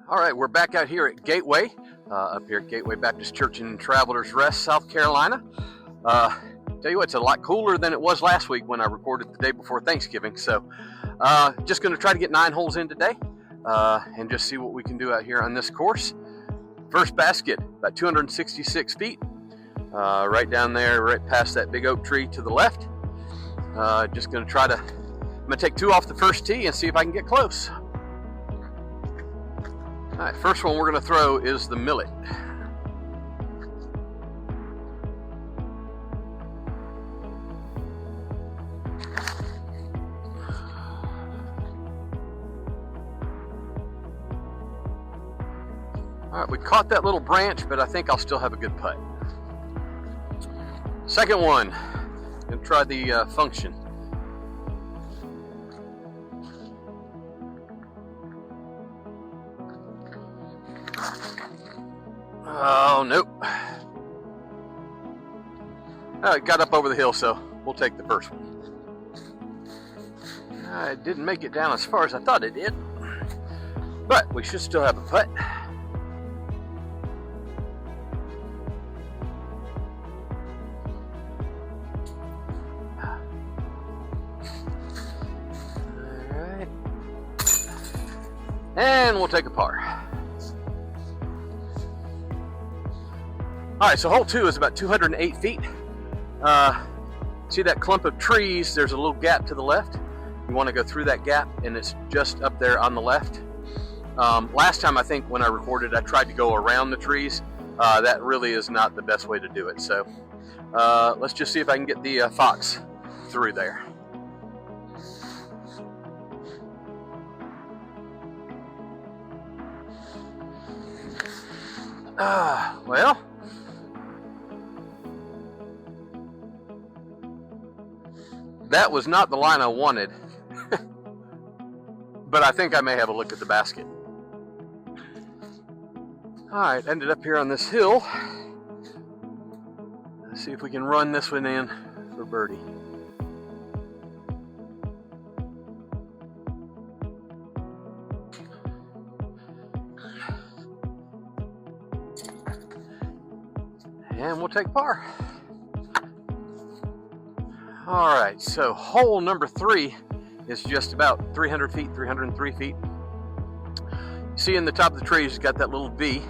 All right, we're back out here at Gateway, up here at Gateway Baptist Church in Travelers Rest, South Carolina. Tell you what, it's a lot cooler than it was last week when I recorded the day before Thanksgiving. So just going to try to get 9 holes in today and just see what we can do out here on this course. First basket, about 266 feet, right down there, right past that big oak tree to the left. Just going to try to, I'm going to take 2 off the first tee and see if I can get close. All right, first one we're going to throw is the millet. All right, we caught that little branch, but I think I'll still have a good putt. Second one, going to try the function. Oh, nope. It got up over the hill, so we'll take the first one. I didn't make it down as far as I thought it did, but we should still have a putt. All right. And we'll take a par. All right, so hole 2 is about 208 feet. See that clump of trees? There's a little gap to the left. You want to go through that gap, and it's just up there on the left. Last time, I think, when I recorded, I tried to go around the trees. That really is not the best way to do it. So let's just see if I can get the fox through there. Well, that was not the line I wanted, but I think I may have a look at the basket. All right, ended up here on this hill. Let's see if we can run this one in for birdie. And we'll take par. All right, so hole number 3 is just about 300 feet, 303 feet. You see in the top of the trees, it's got that little V.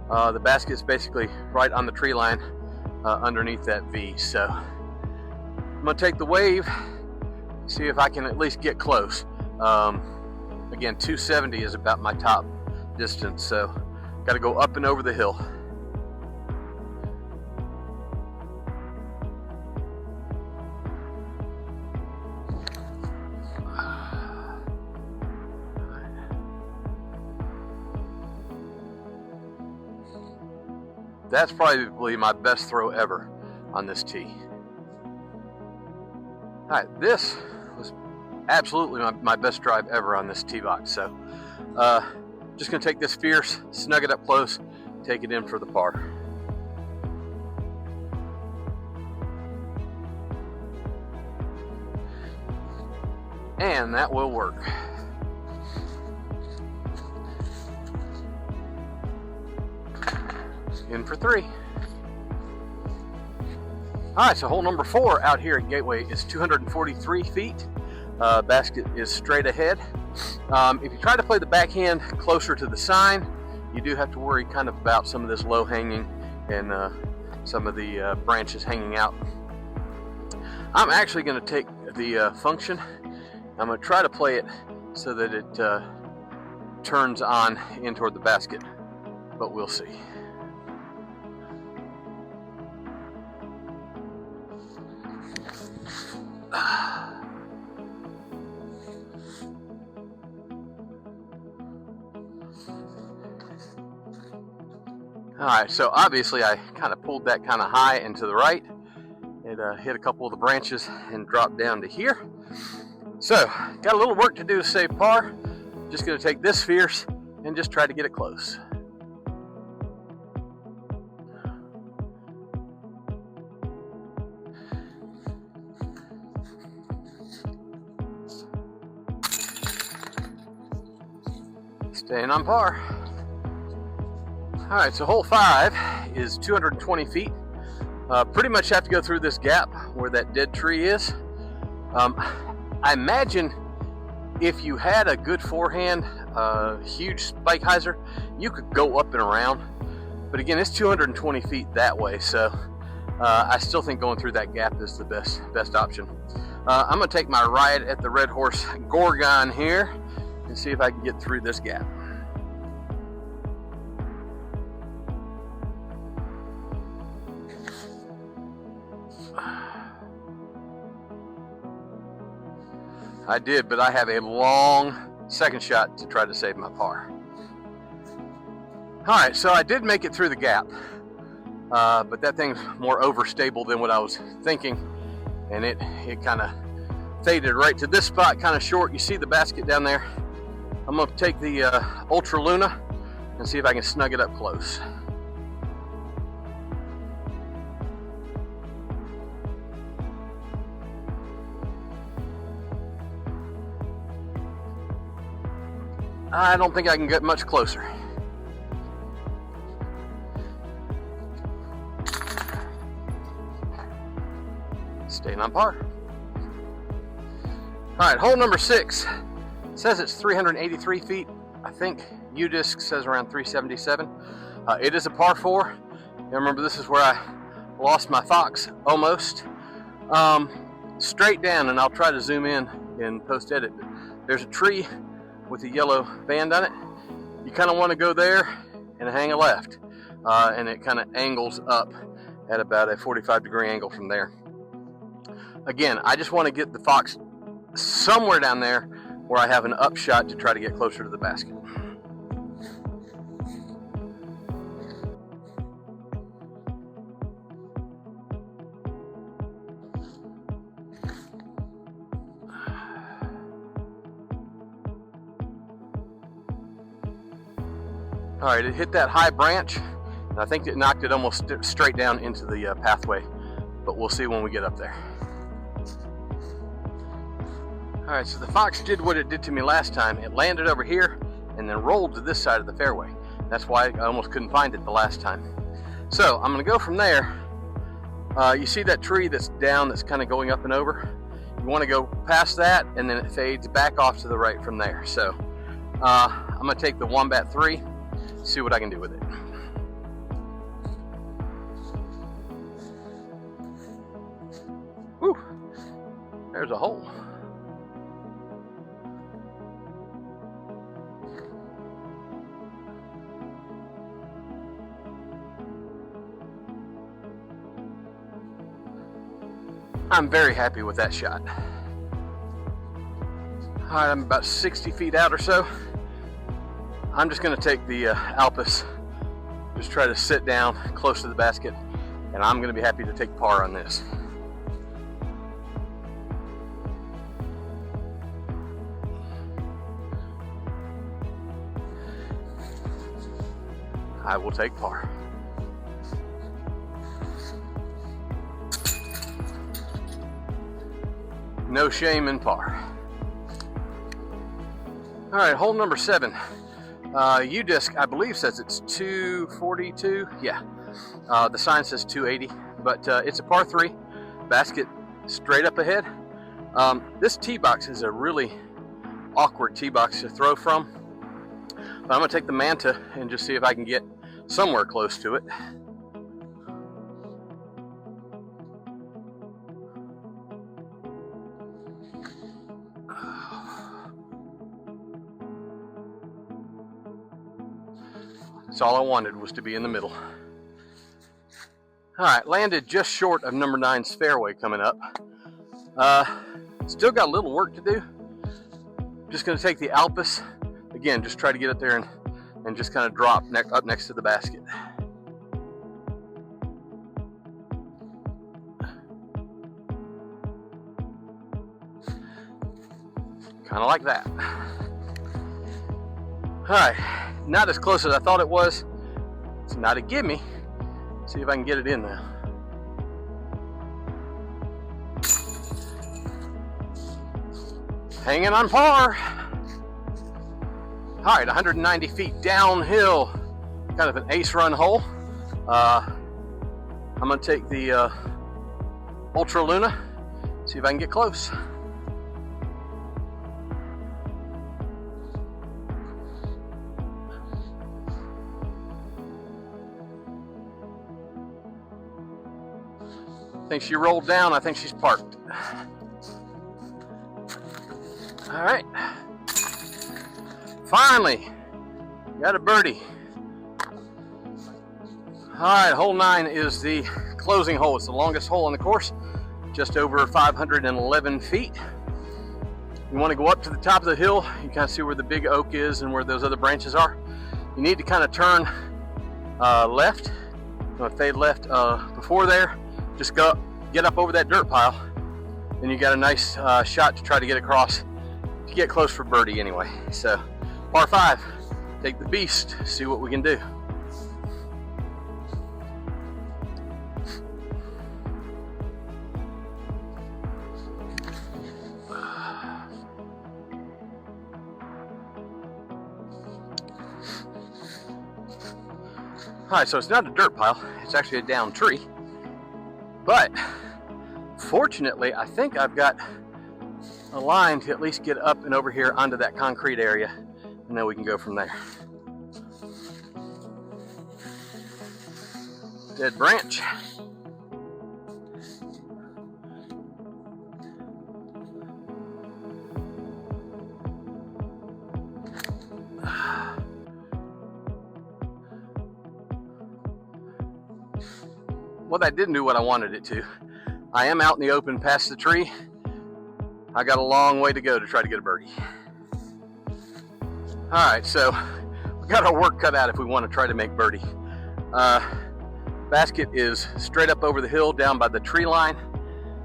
The basket's basically right on the tree line underneath that V. So I'm gonna take the wave, see if I can at least get close. Again, 270 is about my top distance, so gotta go up and over the hill. That's probably my best throw ever on this tee. All right, this was absolutely my best drive ever on this tee box. So just gonna take this fierce, snug it up close, take it in for the par. And that will work. In for 3. All right, so hole number 4 out here at Gateway is 243 feet. Basket is straight ahead. If you try to play the backhand closer to the sign, you do have to worry kind of about some of this low hanging and some of the branches hanging out. I'm actually going to take the function. I'm going to try to play it so that it turns on in toward the basket, but we'll see. All right, so obviously I kind of pulled that kind of high and to the right. It hit a couple of the branches and dropped down to here. So got a little work to do to save par. Just going to take this fierce and just try to get it close. Staying on par. All right, so hole 5 is 220 feet. Pretty much have to go through this gap where that dead tree is. I imagine if you had a good forehand, huge spike hyzer, you could go up and around. But again, it's 220 feet that way, so I still think going through that gap is the best option. I'm gonna take my ride at the Red Horse Gorgon here and see if I can get through this gap. I did, but I have a long second shot to try to save my par. All right, so I did make it through the gap, but that thing's more overstable than what I was thinking, and it kind of faded right to this spot, kind of short. You see the basket down there? I'm gonna take the Ultra Luna and see if I can snug it up close. I don't think I can get much closer. Staying on par. All right, hole number 6. It says it's 383 feet. I think U-Disc says around 377. It is a par 4. And remember, this is where I lost my Fox almost. Straight down, and I'll try to zoom in post-edit. There's a tree with a yellow band on it. You kind of want to go there and hang a left, and it kind of angles up at about a 45-degree angle from there. Again, I just want to get the Fox somewhere down there where I have an upshot to try to get closer to the basket. All right, it hit that high branch, and I think it knocked it almost straight down into the pathway, but we'll see when we get up there. All right, so the Fox did what it did to me last time. It landed over here and then rolled to this side of the fairway. That's why I almost couldn't find it the last time. So I'm gonna go from there. You see that tree that's down, that's kind of going up and over? You wanna go past that, and then it fades back off to the right from there. So I'm gonna take the Wombat 3, see what I can do with it. Whew, there's a hole. I'm very happy with that shot. All right, I'm about 60 feet out or so. I'm just gonna take the Alpus, just try to sit down close to the basket, and I'm gonna be happy to take par on this. I will take par. No shame in par. All right, hole number 7. U-Disc, I believe, says it's 242. Yeah, the sign says 280, but it's a par 3. Basket straight up ahead. This tee box is a really awkward tee box to throw from. But I'm gonna take the Manta and just see if I can get somewhere close to it. That's all I wanted, was to be in the middle. All right, landed just short of number 9's fairway coming up. Still got a little work to do. Just gonna take the Alpus. Again, just try to get up there and just kind of drop up next to the basket. Kind of like that. All right, not as close as I thought it was. It's not a gimme. See if I can get it in now. Hanging on par. All right, 190 feet downhill, kind of an ace run hole. I'm gonna take the Ultra Luna, see if I can get close. I think she rolled down. I think she's parked. All right. Finally, got a birdie. All right, hole 9 is the closing hole. It's the longest hole on the course, just over 511 feet. You want to go up to the top of the hill. You kind of see where the big oak is and where those other branches are. You need to kind of turn left. If they left before there, just get up over that dirt pile, and you got a nice shot to try to get across to get close for birdie anyway. So par 5, take the beast, see what we can do. All right, so it's not a dirt pile, it's actually a down tree. But fortunately, I think I've got a line to at least get up and over here onto that concrete area, and then we can go from there. Dead branch. Well, that didn't do what I wanted it to. I am out in the open past the tree. I got a long way to go to try to get a birdie. All right, so we got our work cut out if we want to try to make birdie. Basket is straight up over the hill down by the tree line.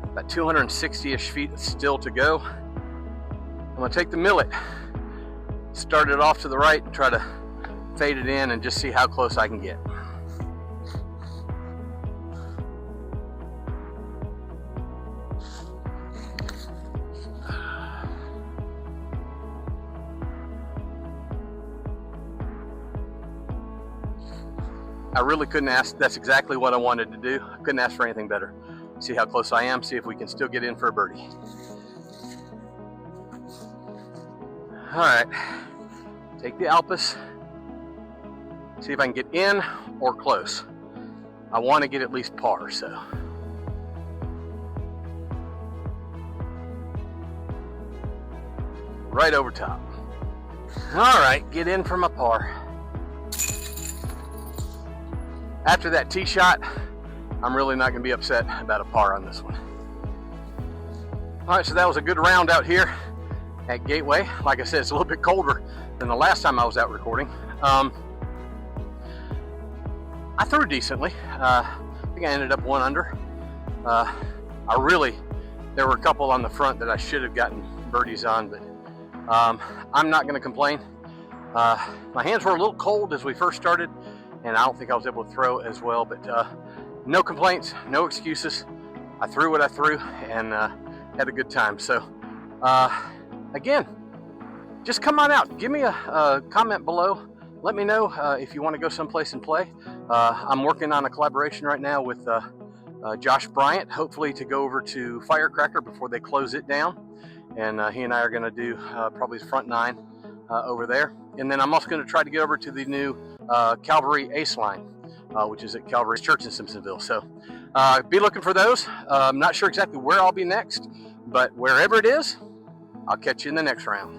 About 260-ish feet still to go. I'm gonna take the millet, start it off to the right and try to fade it in and just see how close I can get. I really couldn't ask, that's exactly what I wanted to do. I couldn't ask for anything better. See how close I am, see if we can still get in for a birdie. All right, take the Alpus, see if I can get in or close. I want to get at least par, so. Right over top. All right, get in for my par. After that tee shot, I'm really not going to be upset about a par on this one. All right, so that was a good round out here at Gateway. Like I said, it's a little bit colder than the last time I was out recording. I threw decently. I think I ended up 1 under. There were a couple on the front that I should have gotten birdies on, but I'm not going to complain. My hands were a little cold as we first started, and I don't think I was able to throw as well, but no complaints, no excuses. I threw what I threw and had a good time. So again, just come on out. Give me a comment below. Let me know if you want to go someplace and play. I'm working on a collaboration right now with Josh Bryant, hopefully to go over to Firecracker before they close it down. And he and I are going to do probably the front 9 over there. And then I'm also going to try to get over to the new Calvary Ace line, which is at Calvary Church in Simpsonville. So be looking for those. I'm not sure exactly where I'll be next, but wherever it is, I'll catch you in the next round.